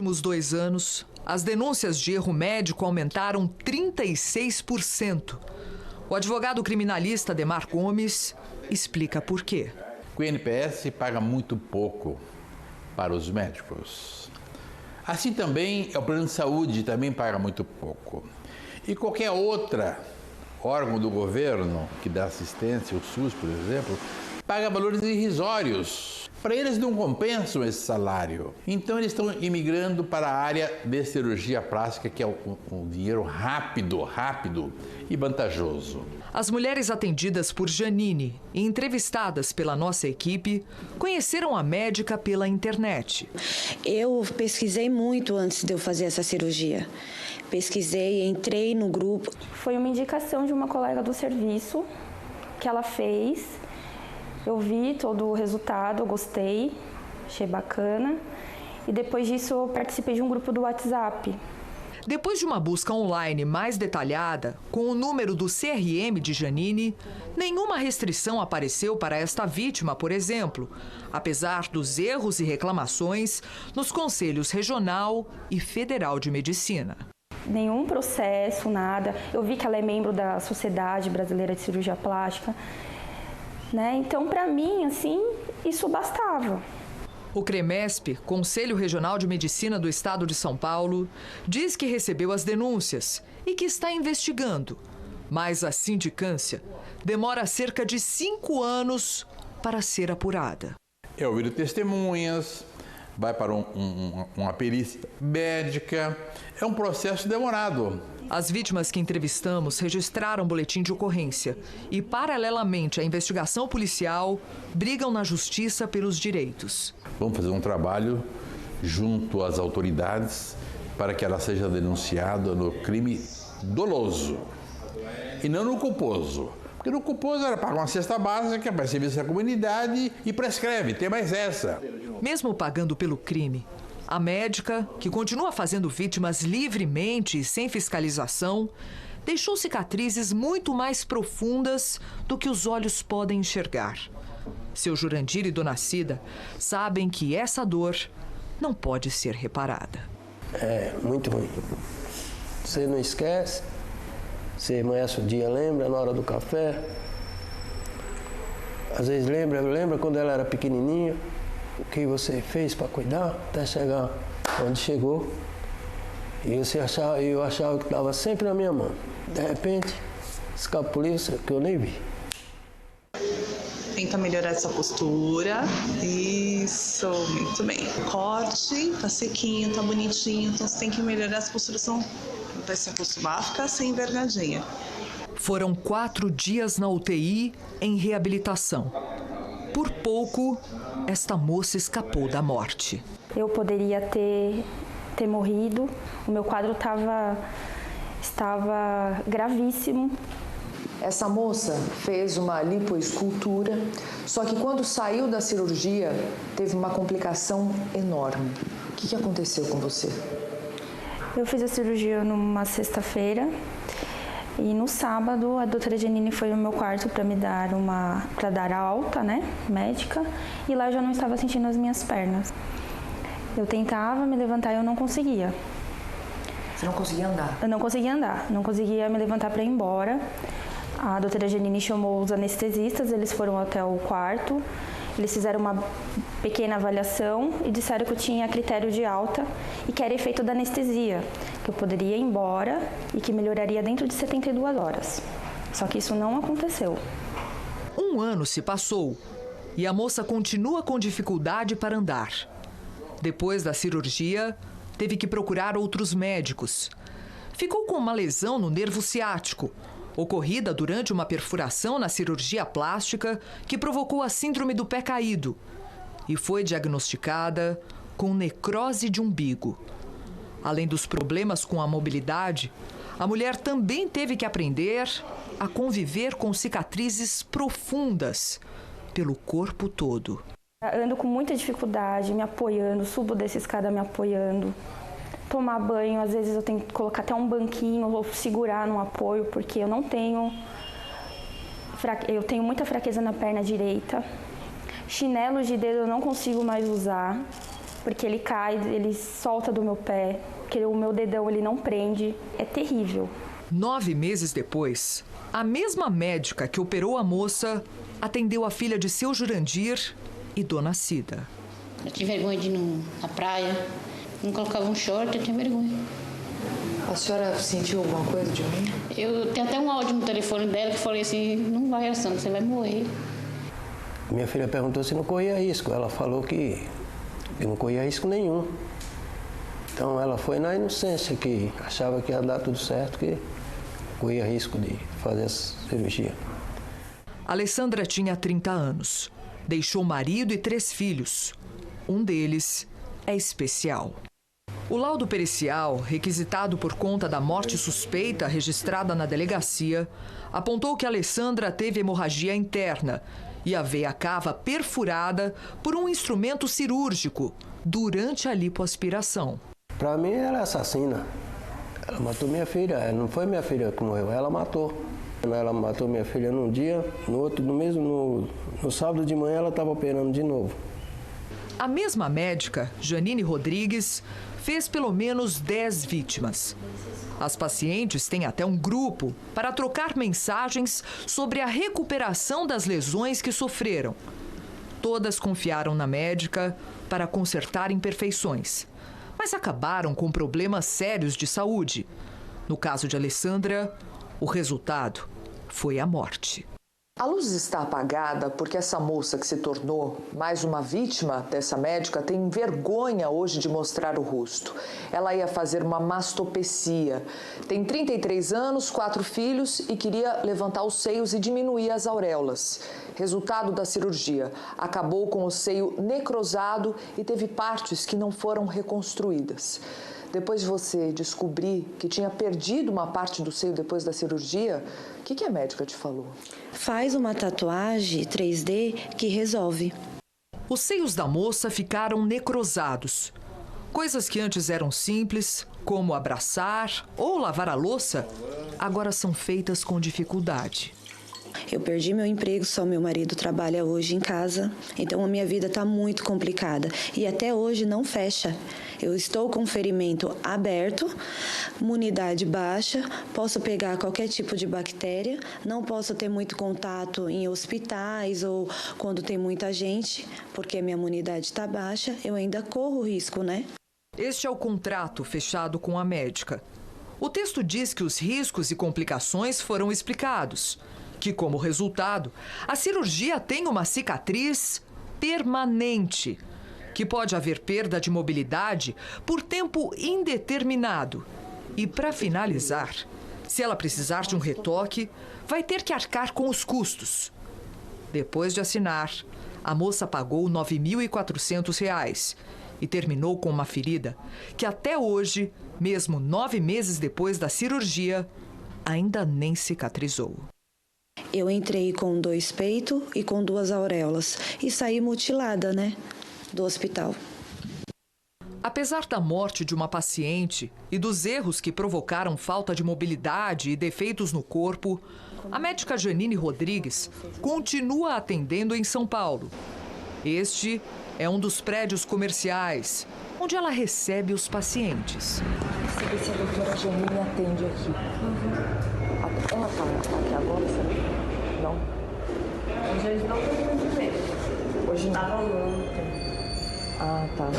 Nos 2 anos, as denúncias de erro médico aumentaram 36%. O advogado criminalista Ademar Gomes explica por quê. O INPS paga muito pouco para os médicos. Assim também, o plano de saúde também paga muito pouco. E qualquer outro órgão do governo que dá assistência, o SUS, por exemplo, paga valores irrisórios. Para eles não compensam esse salário. Então eles estão imigrando para a área de cirurgia plástica, que é um dinheiro rápido e vantajoso. As mulheres atendidas por Janine e entrevistadas pela nossa equipe conheceram a médica pela internet. Eu pesquisei muito antes de eu fazer essa cirurgia. Pesquisei, entrei no grupo. Foi uma indicação de uma colega do serviço que ela fez. Eu vi todo o resultado, eu gostei, achei bacana. E depois disso eu participei de um grupo do WhatsApp. Depois de uma busca online mais detalhada, com o número do CRM de Janine, nenhuma restrição apareceu para esta vítima, por exemplo, apesar dos erros e reclamações nos conselhos regional e federal de medicina. Nenhum processo, nada. Eu vi que ela é membro da Sociedade Brasileira de Cirurgia Plástica. Então, para mim, assim, isso bastava. O CREMESP, Conselho Regional de Medicina do Estado de São Paulo, diz que recebeu as denúncias e que está investigando. Mas a sindicância demora cerca de 5 anos para ser apurada. É ouvir testemunhas, vai para uma perícia médica, é um processo demorado. As vítimas que entrevistamos registraram boletim de ocorrência e, paralelamente à investigação policial, brigam na justiça pelos direitos. Vamos fazer um trabalho junto às autoridades para que ela seja denunciada no crime doloso e não no culposo. Porque no culposo ela paga uma cesta básica, vai serviço à comunidade e prescreve, tem mais essa. Mesmo pagando pelo crime, a médica, que continua fazendo vítimas livremente e sem fiscalização, deixou cicatrizes muito mais profundas do que os olhos podem enxergar. Seu Jurandir e Dona Cida sabem que essa dor não pode ser reparada. É muito ruim. Você não esquece, você amanhece o dia, lembra na hora do café. Às vezes lembra quando ela era pequenininha, o que você fez para cuidar até chegar onde chegou. E eu achava que estava sempre na minha mão. De repente, escapuliu, que eu nem vi. Tenta melhorar essa postura. Isso, muito bem. Corte, tá sequinho, tá bonitinho. Então você tem que melhorar essa postura, senão vai se acostumar a ficar sem envergadinha. Foram 4 dias na UTI em reabilitação. Por pouco, esta moça escapou da morte. Eu poderia ter morrido, o meu quadro estava gravíssimo. Essa moça fez uma lipoescultura, só que quando saiu da cirurgia, teve uma complicação enorme. O que aconteceu com você? Eu fiz a cirurgia numa sexta-feira e no sábado a doutora Janine foi no meu quarto para dar a alta, médica, e lá eu já não estava sentindo as minhas pernas. Eu tentava me levantar e eu não conseguia. Você não conseguia andar? Eu não conseguia andar, não conseguia me levantar para ir embora. A doutora Janine chamou os anestesistas, eles foram até o quarto, eles fizeram uma pequena avaliação e disseram que eu tinha critério de alta e que era efeito da anestesia, que eu poderia ir embora e que melhoraria dentro de 72 horas. Só que isso não aconteceu. 1 ano se passou e a moça continua com dificuldade para andar. Depois da cirurgia, teve que procurar outros médicos. Ficou com uma lesão no nervo ciático, ocorrida durante uma perfuração na cirurgia plástica que provocou a síndrome do pé caído e foi diagnosticada com necrose de umbigo. Além dos problemas com a mobilidade, a mulher também teve que aprender a conviver com cicatrizes profundas pelo corpo todo. Ando com muita dificuldade, me apoiando, subo dessa escada me apoiando. Tomar banho, às vezes eu tenho que colocar até um banquinho ou segurar no apoio, porque eu tenho muita fraqueza na perna direita. Chinelos de dedo eu não consigo mais usar, porque ele cai, ele solta do meu pé, porque o meu dedão ele não prende. É terrível. 9 meses depois, a mesma médica que operou a moça atendeu a filha de seu Jurandir e dona Cida. Eu tinha vergonha de ir na praia, não colocava um short, eu tinha vergonha. A senhora sentiu alguma coisa de mim? Eu tenho até um áudio no telefone dela que falei assim, não vai, Alessandra, você vai morrer. Minha filha perguntou se não corria risco. Ela falou que não corria risco nenhum. Então ela foi na inocência, que achava que ia dar tudo certo, que corria risco de fazer essa cirurgia. Alessandra tinha 30 anos. Deixou marido e 3 filhos. Um deles é especial. O laudo pericial, requisitado por conta da morte suspeita registrada na delegacia, apontou que Alessandra teve hemorragia interna e a veia cava perfurada por um instrumento cirúrgico durante a lipoaspiração. Para mim, ela é assassina. Ela matou minha filha. Não foi minha filha que morreu, ela matou. Ela matou minha filha num dia, no outro, no sábado de manhã, ela estava operando de novo. A mesma médica, Janine Rodrigues, fez pelo menos 10 vítimas. As pacientes têm até um grupo para trocar mensagens sobre a recuperação das lesões que sofreram. Todas confiaram na médica para consertar imperfeições, mas acabaram com problemas sérios de saúde. No caso de Alessandra, o resultado foi a morte. A luz está apagada porque essa moça que se tornou mais uma vítima dessa médica tem vergonha hoje de mostrar o rosto. Ela ia fazer uma mastopecia. Tem 33 anos, 4 filhos e queria levantar os seios e diminuir as auréolas. Resultado da cirurgia: acabou com o seio necrosado e teve partes que não foram reconstruídas. Depois de você descobrir que tinha perdido uma parte do seio depois da cirurgia, o que a médica te falou? Faz uma tatuagem 3D que resolve. Os seios da moça ficaram necrosados. Coisas que antes eram simples, como abraçar ou lavar a louça, agora são feitas com dificuldade. Eu perdi meu emprego, só meu marido trabalha hoje em casa, então a minha vida está muito complicada e até hoje não fecha. Eu estou com ferimento aberto, imunidade baixa, posso pegar qualquer tipo de bactéria, não posso ter muito contato em hospitais ou quando tem muita gente, porque a minha imunidade está baixa, eu ainda corro risco, né? Este é o contrato fechado com a médica. O texto diz que os riscos e complicações foram explicados, que, como resultado, a cirurgia tem uma cicatriz permanente, que pode haver perda de mobilidade por tempo indeterminado. E, para finalizar, se ela precisar de um retoque, vai ter que arcar com os custos. Depois de assinar, a moça pagou R$ 9.400 e terminou com uma ferida que até hoje, mesmo 9 meses depois da cirurgia, ainda nem cicatrizou. Eu entrei com 2 peitos e com 2 auréolas e saí mutilada, né, do hospital. Apesar da morte de uma paciente e dos erros que provocaram falta de mobilidade e defeitos no corpo, a médica Janine Rodrigues continua atendendo em São Paulo. Este é um dos prédios comerciais, onde ela recebe os pacientes. Deixa eu ver se a doutora Janine atende aqui. Ela está aqui agora, sabe? Não? Hoje não foi bem. Hoje não. Estava ontem. Ah, tá.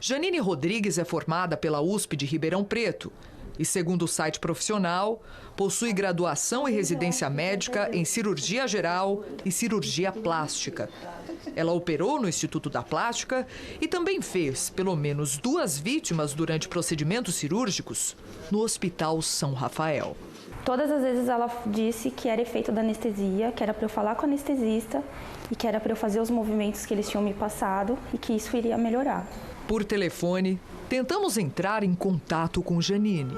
Janine Rodrigues é formada pela USP de Ribeirão Preto e, segundo o site profissional, possui graduação e residência médica em cirurgia geral e cirurgia plástica. Ela operou no Instituto da Plástica e também fez pelo menos 2 vítimas durante procedimentos cirúrgicos no Hospital São Rafael. Todas as vezes ela disse que era efeito da anestesia, que era para eu falar com o anestesista e que era para eu fazer os movimentos que eles tinham me passado e que isso iria melhorar. Por telefone, tentamos entrar em contato com Janine.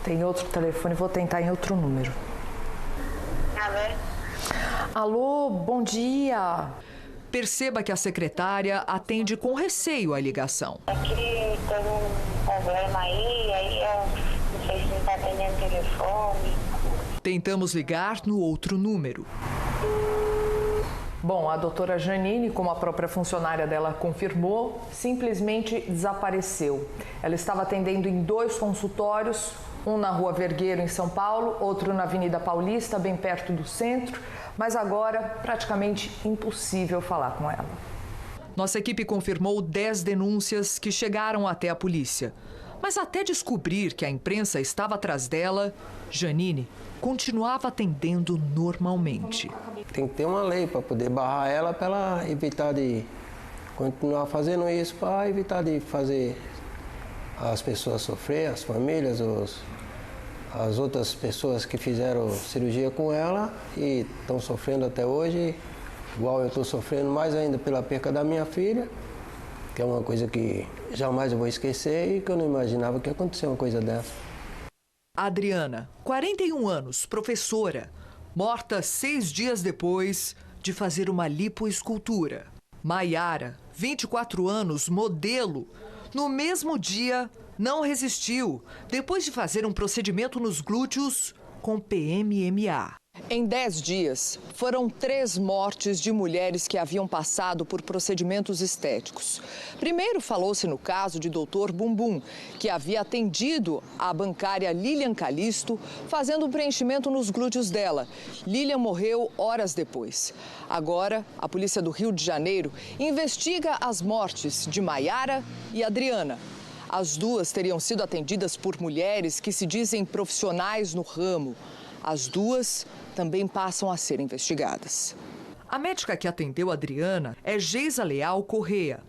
Tem outro telefone, vou tentar em outro número. Alô, bom dia. Perceba que a secretária atende com receio a ligação. Aqui teve um problema aí eu não sei se não está atendendo o telefone. Tentamos ligar no outro número. Bom, a doutora Janine, como a própria funcionária dela confirmou, simplesmente desapareceu. Ela estava atendendo em 2 consultórios, um na Rua Vergueiro, em São Paulo, outro na Avenida Paulista, bem perto do centro, mas agora praticamente impossível falar com ela. Nossa equipe confirmou 10 denúncias que chegaram até a polícia. Mas até descobrir que a imprensa estava atrás dela, Janine continuava atendendo normalmente. Tem que ter uma lei para poder barrar ela, para ela evitar de continuar fazendo isso, para evitar de fazer as pessoas sofrer, as famílias, as outras pessoas que fizeram cirurgia com ela e estão sofrendo até hoje, igual eu estou sofrendo mais ainda pela perca da minha filha, que é uma coisa que jamais eu vou esquecer e que eu não imaginava que ia acontecer uma coisa dessa. Adriana, 41 anos, professora, morta 6 dias depois de fazer uma lipoescultura. Maiara, 24 anos, modelo, no mesmo dia não resistiu, depois de fazer um procedimento nos glúteos com PMMA. Em 10 dias, foram 3 mortes de mulheres que haviam passado por procedimentos estéticos. Primeiro falou-se no caso de Dr. Bumbum, que havia atendido a bancária Lilian Calisto, fazendo um preenchimento nos glúteos dela. Lilian morreu horas depois. Agora, a polícia do Rio de Janeiro investiga as mortes de Maiara e Adriana. As duas teriam sido atendidas por mulheres que se dizem profissionais no ramo. As duas também passam a ser investigadas. A médica que atendeu a Adriana é Geisa Leal Correa,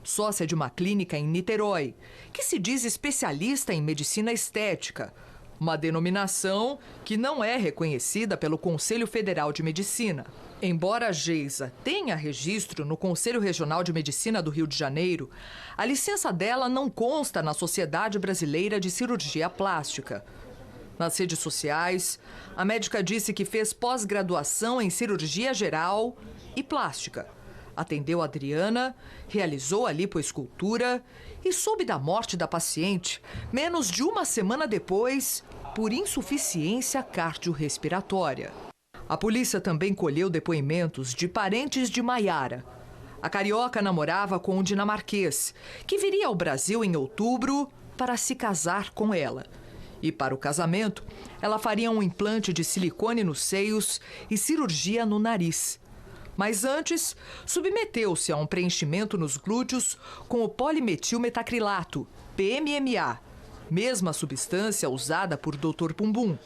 sócia de uma clínica em Niterói, que se diz especialista em medicina estética, uma denominação que não é reconhecida pelo Conselho Federal de Medicina. Embora a Geisa tenha registro no Conselho Regional de Medicina do Rio de Janeiro, a licença dela não consta na Sociedade Brasileira de Cirurgia Plástica. Nas redes sociais, a médica disse que fez pós-graduação em cirurgia geral e plástica. Atendeu a Adriana, realizou a lipoescultura e soube da morte da paciente menos de uma semana depois por insuficiência cardiorrespiratória. A polícia também colheu depoimentos de parentes de Maiara. A carioca namorava com um dinamarquês, que viria ao Brasil em outubro para se casar com ela. E para o casamento, ela faria um implante de silicone nos seios e cirurgia no nariz. Mas antes, submeteu-se a um preenchimento nos glúteos com o polimetilmetacrilato, PMMA, mesma substância usada por Dr. Bumbum.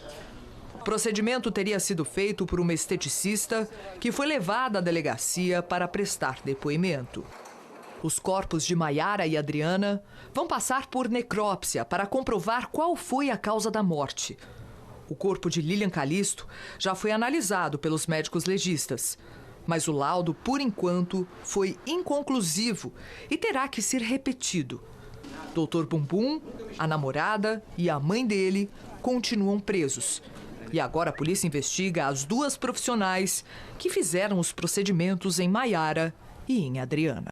O procedimento teria sido feito por uma esteticista que foi levada à delegacia para prestar depoimento. Os corpos de Maiara e Adriana vão passar por necrópsia para comprovar qual foi a causa da morte. O corpo de Lilian Calisto já foi analisado pelos médicos legistas, mas o laudo, por enquanto, foi inconclusivo e terá que ser repetido. Dr. Bumbum, a namorada e a mãe dele continuam presos. E agora a polícia investiga as 2 profissionais que fizeram os procedimentos em Maiara e em Adriana.